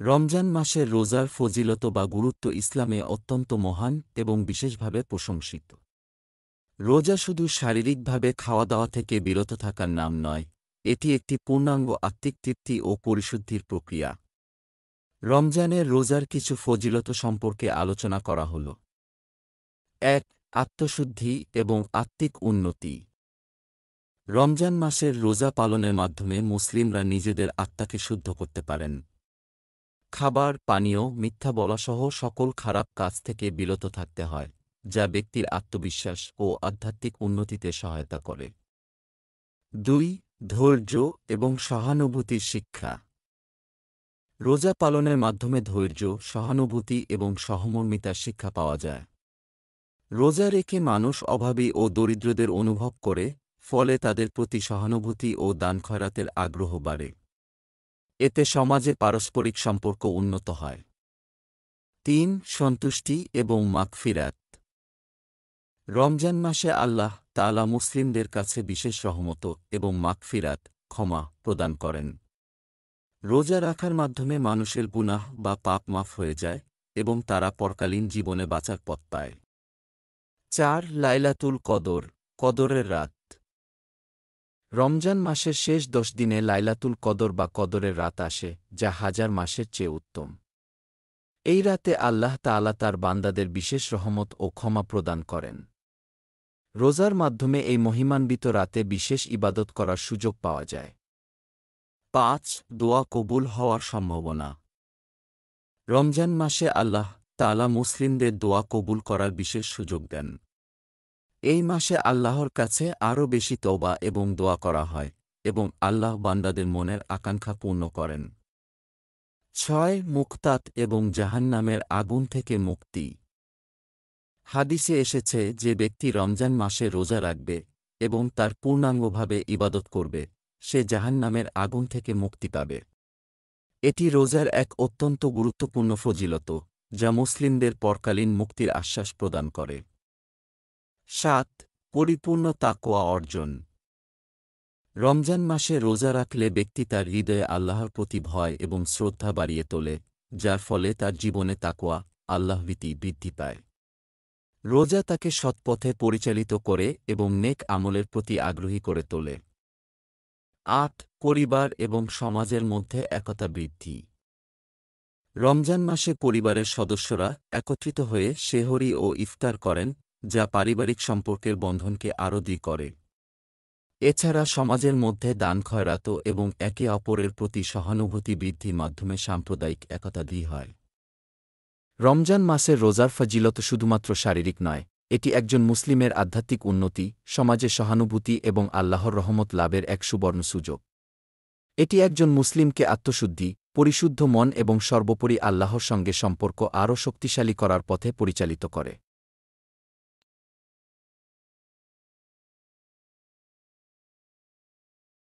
রমজান মাসের রোজার ফজিলত বা গুরুত্ব ইসলামে অত্যন্ত মহান এবং বিশেষভাবে প্রশংসিত। রোজা শুধু শারীরিকভাবে খাওয়া দাওয়া থেকে বিরত থাকার নাম নয়, এটি একটি পূর্ণাঙ্গ আত্মিক তৃপ্তি ও পরিশুদ্ধির প্রক্রিয়া। রমজানের রোজার কিছু ফজিলত সম্পর্কে আলোচনা করা হল। ১. আত্মশুদ্ধি এবং আত্মিক উন্নতি। রমজান মাসের রোজা পালনের মাধ্যমে মুসলিমরা নিজেদের আত্মাকে শুদ্ধ করতে পারেন। খাবার, পানীয়, মিথ্যা বলাসহ সকল খারাপ কাজ থেকে বিরত থাকতে হয়, যা ব্যক্তির আত্মবিশ্বাস ও আধ্যাত্মিক উন্নতিতে সহায়তা করে। ২. ধৈর্য এবং সহানুভূতির শিক্ষা। রোজা পালনের মাধ্যমে ধৈর্য, সহানুভূতি এবং সহমর্মিতার শিক্ষা পাওয়া যায়। রোজা রেখে মানুষ অভাবী ও দরিদ্রদের অনুভব করে, ফলে তাদের প্রতি সহানুভূতি ও দান খয়রাতের আগ্রহ বাড়ে। এতে সমাজে পারস্পরিক সম্পর্ক উন্নত হয়। ৩. সন্তুষ্টি এবং মাগফিরাত। রমজান মাসে আল্লাহ তাআলা মুসলিমদের কাছে বিশেষ রহমত এবং মাগফিরাত, ক্ষমা প্রদান করেন। রোজা রাখার মাধ্যমে মানুষের গুনাহ বা পাপ মাফ হয়ে যায় এবং তারা পরকালীন জীবনে বাঁচার পথ পায়। ৪. লাইলাতুল কদর, কদরের রাত। রমজান মাসের শেষ ১০ দিনে লাইলাতুল কদর বা কদরের রাত আসে, যা হাজার মাসের চেয়ে উত্তম। এই রাতে আল্লাহ তাআলা তার বান্দাদের বিশেষ রহমত ও ক্ষমা প্রদান করেন। রোজার মাধ্যমে এই মহিমান্বিত রাতে বিশেষ ইবাদত করার সুযোগ পাওয়া যায়। ৫. দোয়া কবুল হওয়ার সম্ভাবনা। রমজান মাসে আল্লাহ তাআলা মুসলিমদের দোয়া কবুল করার বিশেষ সুযোগ দেন। এই মাসে আল্লাহর কাছে আরও বেশি তওবা এবং দোয়া করা হয়, এবং আল্লাহ বান্দাদের মনের আকাঙ্ক্ষা পূর্ণ করেন। ৬. মুক্তাত এবং জাহান্নামের আগুন থেকে মুক্তি। হাদিসে এসেছে যে ব্যক্তি রমজান মাসে রোজা রাখবে এবং তার পূর্ণাঙ্গভাবে ইবাদত করবে, সে জাহান্নামের আগুন থেকে মুক্তি পাবে। এটি রোজার এক অত্যন্ত গুরুত্বপূর্ণ ফজিলত, যা মুসলিমদের পরকালীন মুক্তির আশ্বাস প্রদান করে। ৭. পরিপূর্ণ তাকওয়া অর্জন। রমজান মাসে রোজা রাখলে ব্যক্তি তার হৃদয়ে আল্লাহর প্রতি ভয় এবং শ্রদ্ধা বাড়িয়ে তোলে, যার ফলে তার জীবনে তাকওয়া, আল্লাহভীতি বৃদ্ধি পায়। রোজা তাকে সৎপথে পরিচালিত করে এবং নেক আমলের প্রতি আগ্রহী করে তোলে। ৮. পরিবার এবং সমাজের মধ্যে একতা বৃদ্ধি। রমজান মাসে পরিবারের সদস্যরা একত্রিত হয়ে সেহরি ও ইফতার করেন, যা পারিবারিক সম্পর্কের বন্ধনকে আরও দৃঢ় করে। এছাড়া সমাজের মধ্যে দান খয়রাত এবং একে অপরের প্রতি সহানুভূতি বৃদ্ধির মাধ্যমে সাম্প্রদায়িক একতা দৃঢ় হয়। রমজান মাসের রোজার ফজিলত শুধুমাত্র শারীরিক নয়, এটি একজন মুসলিমের আধ্যাত্মিক উন্নতি, সমাজে সহানুভূতি এবং আল্লাহর রহমত লাভের এক সুবর্ণ সুযোগ। এটি একজন মুসলিমকে আত্মশুদ্ধি, পরিশুদ্ধ মন এবং সর্বোপরি আল্লাহর সঙ্গে সম্পর্ক আরও শক্তিশালী করার পথে পরিচালিত করে।